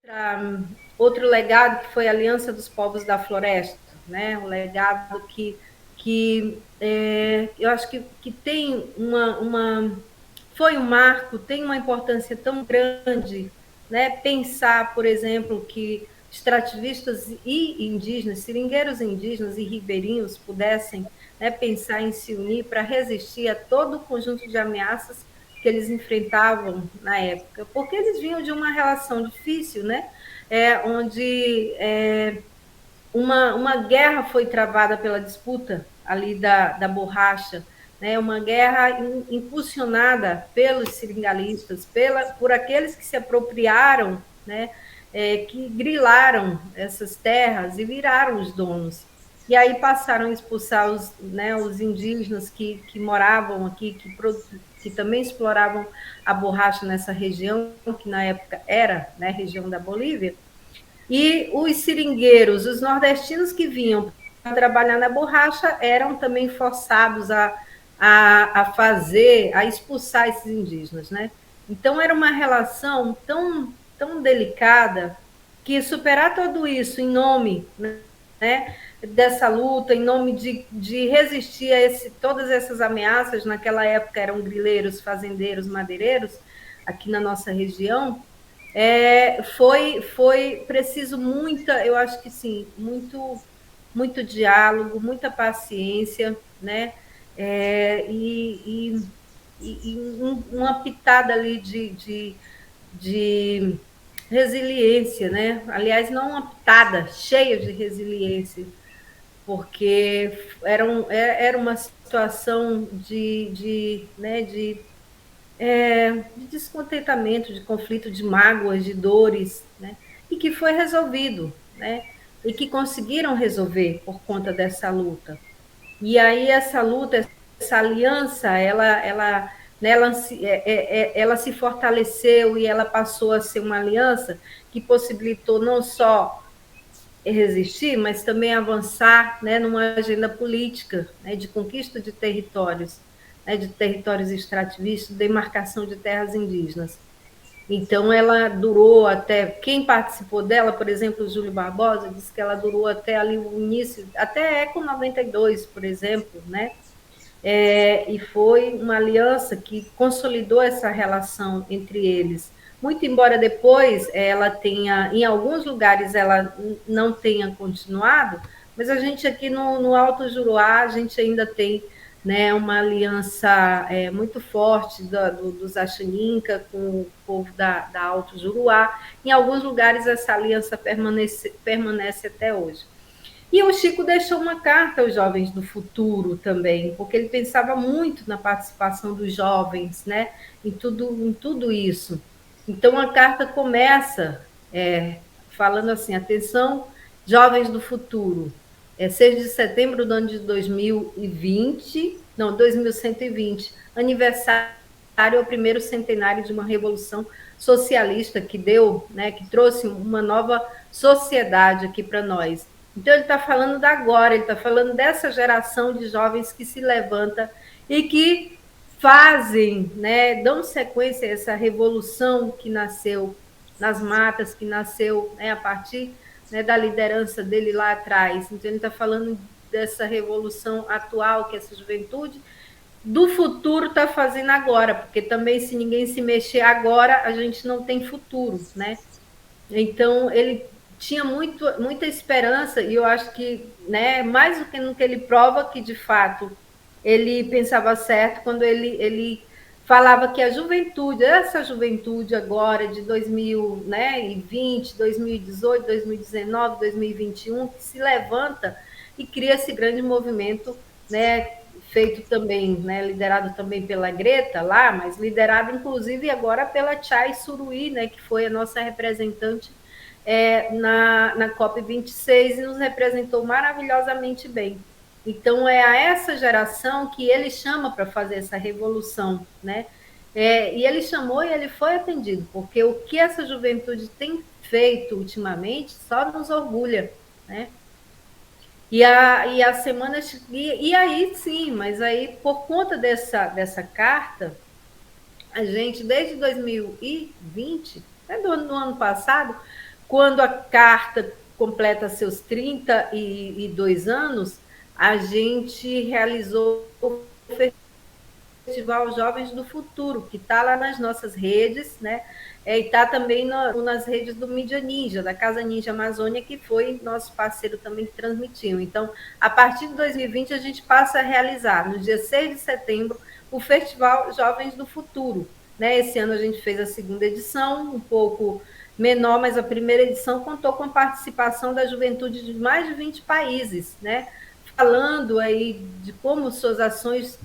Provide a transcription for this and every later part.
outra, outro legado que foi a Aliança dos Povos da Floresta, né? Um legado que eu acho que tem foi um marco, tem uma importância tão grande, né? Pensar, por exemplo, que extrativistas e indígenas, seringueiros indígenas e ribeirinhos pudessem, né, pensar em se unir para resistir a todo o conjunto de ameaças que eles enfrentavam na época, porque eles vinham de uma relação difícil, né? Onde uma guerra foi travada pela disputa ali da borracha, né? Uma guerra impulsionada pelos seringalistas, por aqueles que se apropriaram, né? Que grilaram essas terras e viraram os donos. E aí passaram a expulsar os indígenas que moravam aqui, que também exploravam a borracha nessa região, que na época era, né, região da Bolívia, e os seringueiros, os nordestinos que vinham para trabalhar na borracha, eram também forçados a expulsar esses indígenas, né? Então era uma relação tão delicada que superar tudo isso em nome, né, dessa luta, em nome de resistir a todas essas ameaças, naquela época eram grileiros, fazendeiros, madeireiros, aqui na nossa região, foi preciso eu acho que sim, muito diálogo, muita paciência, né? E uma pitada ali de resiliência, né? Aliás, não uma pitada, cheia de resiliência, porque era uma situação de descontentamento, de conflito, de mágoas, de dores, né? E que foi resolvido, né? E que conseguiram resolver por conta dessa luta. E aí essa luta, essa aliança, ela se fortaleceu e ela passou a ser uma aliança que possibilitou não só resistir, mas também avançar, né, numa agenda política, né, de conquista de territórios, né, de territórios extrativistas, demarcação de terras indígenas. Então, ela durou até. Quem participou dela, por exemplo, o Júlio Barbosa, disse que ela durou até ali o início, até Eco 92, por exemplo, né? E foi uma aliança que consolidou essa relação entre eles. Muito embora depois ela tenha, em alguns lugares, ela não tenha continuado, mas a gente aqui no Alto Juruá, a gente ainda tem, né, uma aliança muito forte dos Axaninca com o povo da Alto Juruá. Em alguns lugares essa aliança permanece até hoje. E o Chico deixou uma carta aos jovens do futuro também, porque ele pensava muito na participação dos jovens, né, em tudo isso. Então a carta começa falando assim: atenção, jovens do futuro, 6 de setembro do ano de 2020, não, 2120, aniversário ao primeiro centenário de uma revolução socialista que deu, né, que trouxe uma nova sociedade aqui para nós. Então ele está falando da agora, ele está falando dessa geração de jovens que se levanta e que fazem, né, dão sequência a essa revolução que nasceu nas matas, que nasceu, né, a partir, né, da liderança dele lá atrás. Então ele está falando dessa revolução atual que essa juventude do futuro está fazendo agora, porque também se ninguém se mexer agora, a gente não tem futuro, né? Então ele tinha muita esperança e eu acho que, né, mais do que no que ele prova que de fato ele pensava certo quando ele falava que a juventude, essa juventude agora de 2000, né, e 20, 2018, 2019, 2021, que se levanta e cria esse grande movimento, né, feito também, né, liderado também pela Greta lá, mas liderado inclusive agora pela Chay Suruí, né, que foi a nossa representante na COP26 e nos representou maravilhosamente bem. Então, é a essa geração que ele chama para fazer essa revolução, né? E ele chamou e ele foi atendido, porque o que essa juventude tem feito ultimamente só nos orgulha, né? E a semana. E aí sim, mas aí, por conta dessa carta, a gente, desde 2020, do ano passado, Quando a carta completa seus 32 anos, a gente realizou o Festival Jovens do Futuro, que está lá nas nossas redes, né? E está também nas redes do Mídia Ninja, da Casa Ninja Amazônia, que foi nosso parceiro também que transmitiu. Então, a partir de 2020, a gente passa a realizar, no dia 6 de setembro, o Festival Jovens do Futuro. Né? Esse ano a gente fez a segunda edição, um pouco menor, mas a primeira edição contou com a participação da juventude de mais de 20 países, né? Falando aí de como suas ações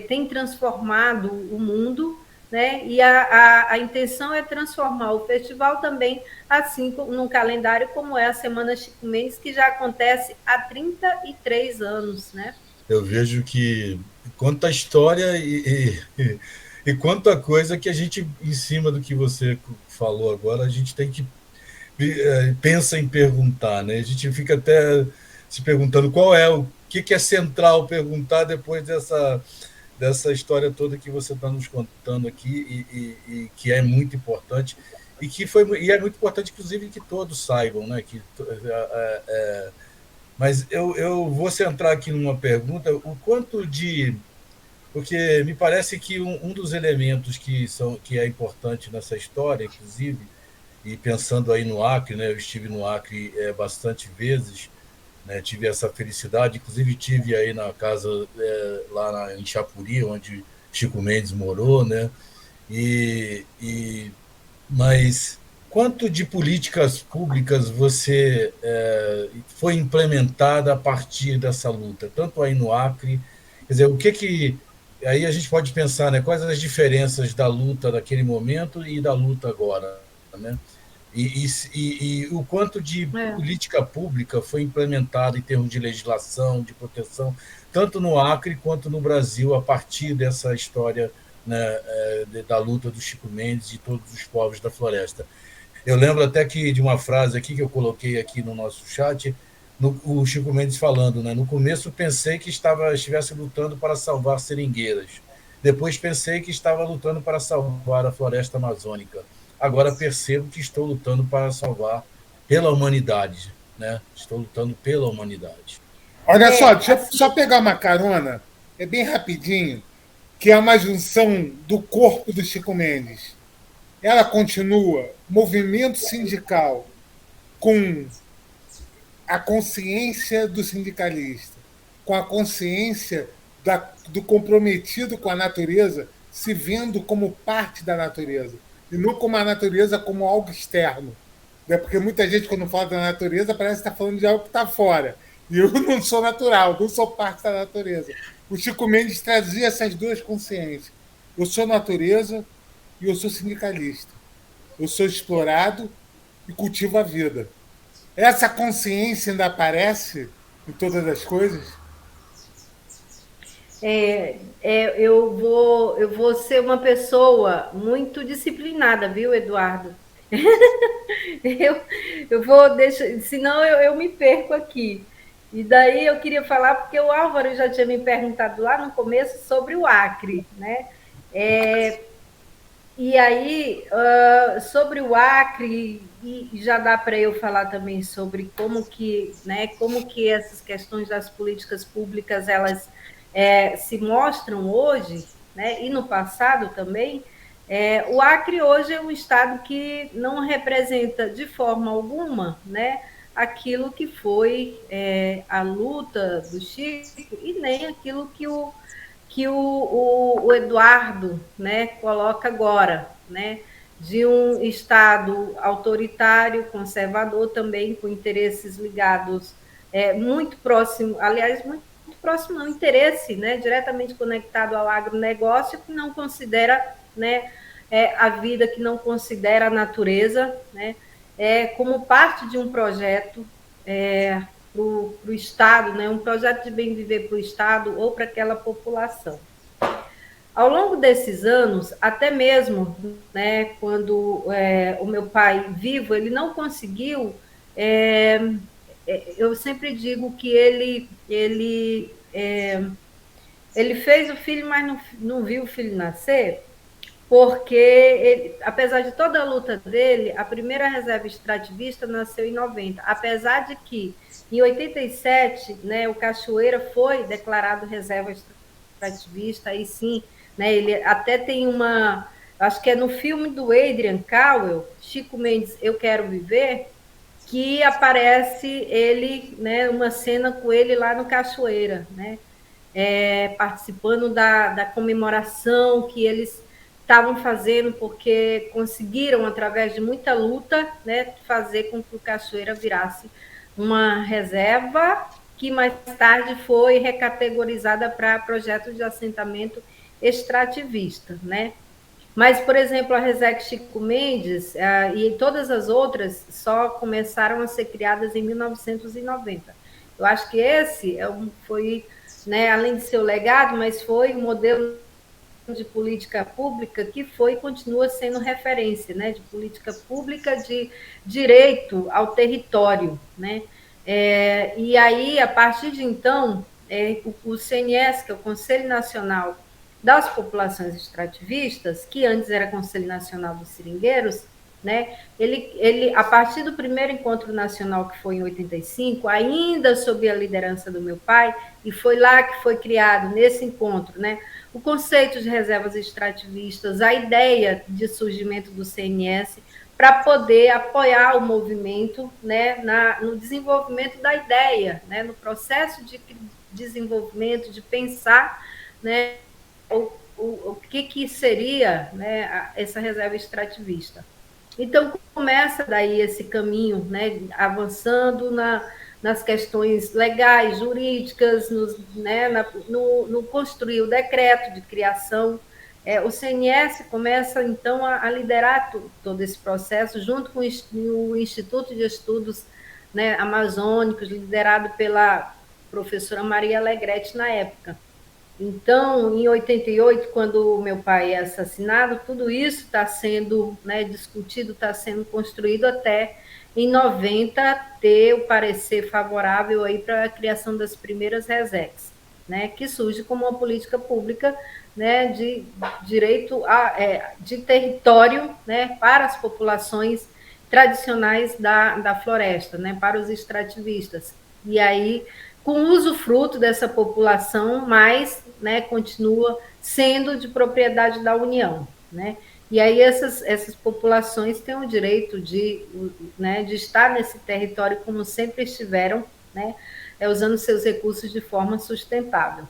têm transformado o mundo, né? E a intenção é transformar o festival também, assim, num calendário como é a Semana Chico Mendes, que já acontece há 33 anos, né? Eu vejo que quanta história e quanta coisa que a gente, em cima do que você falou agora, a gente tem que pensa em perguntar, né? A gente fica até se perguntando qual é o que é central perguntar depois dessa história toda que você está nos contando aqui e que é muito importante e é muito importante inclusive que todos saibam, né? Mas eu vou centrar aqui numa pergunta, o quanto de porque me parece que um dos elementos que é importante nessa história, inclusive, e pensando aí no Acre, né? Eu estive no Acre bastante vezes, né? Tive essa felicidade, inclusive tive aí na casa lá em Chapuri, onde Chico Mendes morou, né? E mas quanto de políticas públicas você foi implementada a partir dessa luta, tanto aí no Acre, quer dizer, o que aí a gente pode pensar, né? Quais as diferenças da luta daquele momento e da luta agora, né? E o quanto de política pública foi implementada em termos de legislação, de proteção, tanto no Acre quanto no Brasil, a partir dessa história, né, da luta do Chico Mendes e todos os povos da floresta. Eu lembro até que de uma frase aqui que eu coloquei aqui no nosso chat, o Chico Mendes falando, né? No começo pensei que estivesse lutando para salvar seringueiras. Depois pensei que estava lutando para salvar a floresta amazônica. Agora percebo que estou lutando para salvar pela humanidade, né? Estou lutando pela humanidade. Olha só, deixa eu Assim, só pegar uma carona, é bem rapidinho, que é uma junção do corpo do Chico Mendes. Ela continua movimento sindical com a consciência do sindicalista, com a consciência do comprometido com a natureza, se vendo como parte da natureza, e não como a natureza como algo externo. Né? Porque muita gente, quando fala da natureza, parece que está falando de algo que está fora. E eu não sou natural, não sou parte da natureza. O Chico Mendes trazia essas duas consciências. Eu sou natureza e eu sou sindicalista. Eu sou explorado e cultivo a vida. Essa consciência ainda aparece em todas as coisas? eu vou ser uma pessoa muito disciplinada, viu, Eduardo? eu, eu vou deixar, senão eu me perco aqui. E daí eu queria falar, porque o Álvaro já tinha me perguntado lá no começo sobre o Acre, né? E aí, sobre o Acre, e já dá para eu falar também sobre como que essas questões das políticas públicas elas se mostram hoje, né, e no passado também. O Acre hoje é um estado que não representa de forma alguma, né, aquilo que foi a luta do Chico e nem aquilo que o Eduardo, né, coloca agora, né, de um Estado autoritário, conservador também, com interesses ligados muito próximo, aliás, muito próximo, não, interesse, né, diretamente conectado ao agronegócio, que não considera, né, a vida, que não considera a natureza, né, como parte de um projeto para o Estado, né, um projeto de bem viver para o Estado ou para aquela população. Ao longo desses anos, até mesmo, né, quando o meu pai vivo, ele não conseguiu. Eu sempre digo que ele fez o filho, mas não viu o filho nascer. porque, ele, apesar de toda a luta dele, a primeira reserva extrativista nasceu em 90, apesar de que, em 87, né, o Cachoeira foi declarado reserva extrativista, aí sim, né, ele até tem uma, acho que é no filme do Adrian Cowell, Chico Mendes, Eu Quero Viver, que aparece ele, né, uma cena com ele lá no Cachoeira, né, participando da comemoração que eles estavam fazendo, porque conseguiram, através de muita luta, né, fazer com que o Cachoeira virasse uma reserva que mais tarde foi recategorizada para projeto de assentamento extrativista, né? Mas, por exemplo, a Resex Chico Mendes e todas as outras só começaram a ser criadas em 1990. Eu acho que esse foi, né, além de ser o legado, mas foi um modelo de política pública que foi e continua sendo referência, né, de política pública de direito ao território, né? E aí, a partir de então, o CNS, que é o Conselho Nacional das Populações Extrativistas, que antes era Conselho Nacional dos Seringueiros, né, ele, a partir do primeiro encontro nacional, que foi em 85, ainda sob a liderança do meu pai, e foi lá que foi criado, nesse encontro, né, o conceito de reservas extrativistas, a ideia de surgimento do CNS, para poder apoiar o movimento, né, no desenvolvimento da ideia, né, no processo de desenvolvimento, de pensar, né, o que seria, né, essa reserva extrativista. Então, começa daí esse caminho, né, avançando nas questões legais, jurídicas, né, no construir o decreto de criação. O CNS começa, então, a liderar todo esse processo, junto com o Instituto de Estudos, né, Amazônicos, liderado pela professora Maria Alegretti na época. Então, em 88, quando o meu pai é assassinado, tudo isso está sendo, né, discutido, está sendo construído até em 90 ter o parecer favorável aí para a criação das primeiras resecs, né, que surge como uma política pública, né, de direito de território, né, para as populações tradicionais da floresta, né, para os extrativistas. E aí, com usufruto dessa população, mas, né, continua sendo de propriedade da União, né? E aí essas populações têm o direito né, de estar nesse território como sempre estiveram, né, usando seus recursos de forma sustentável.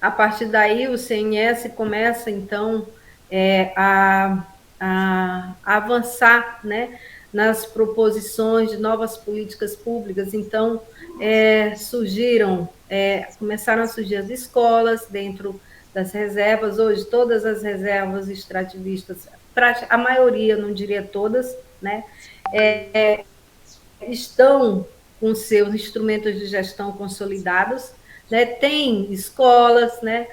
A partir daí, o CNS começa, então, a avançar, né, nas proposições de novas políticas públicas. Então, começaram a surgir as escolas dentro das reservas. Hoje, todas as reservas extrativistas, a maioria, não diria todas, né, estão com seus instrumentos de gestão consolidados, né, tem escolas, né,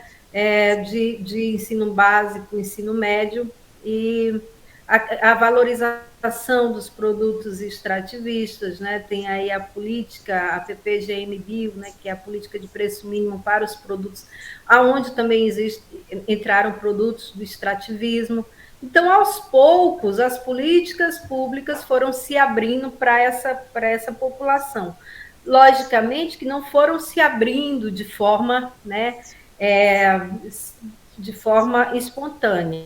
de ensino básico, ensino médio, e a valorização dos produtos extrativistas, né, tem aí a política, a PPGM-Bio, né, que é a política de preço mínimo para os produtos, aonde também entraram produtos do extrativismo. Então, aos poucos, as políticas públicas foram se abrindo para essa população. Logicamente que não foram se abrindo de forma, né, de forma espontânea.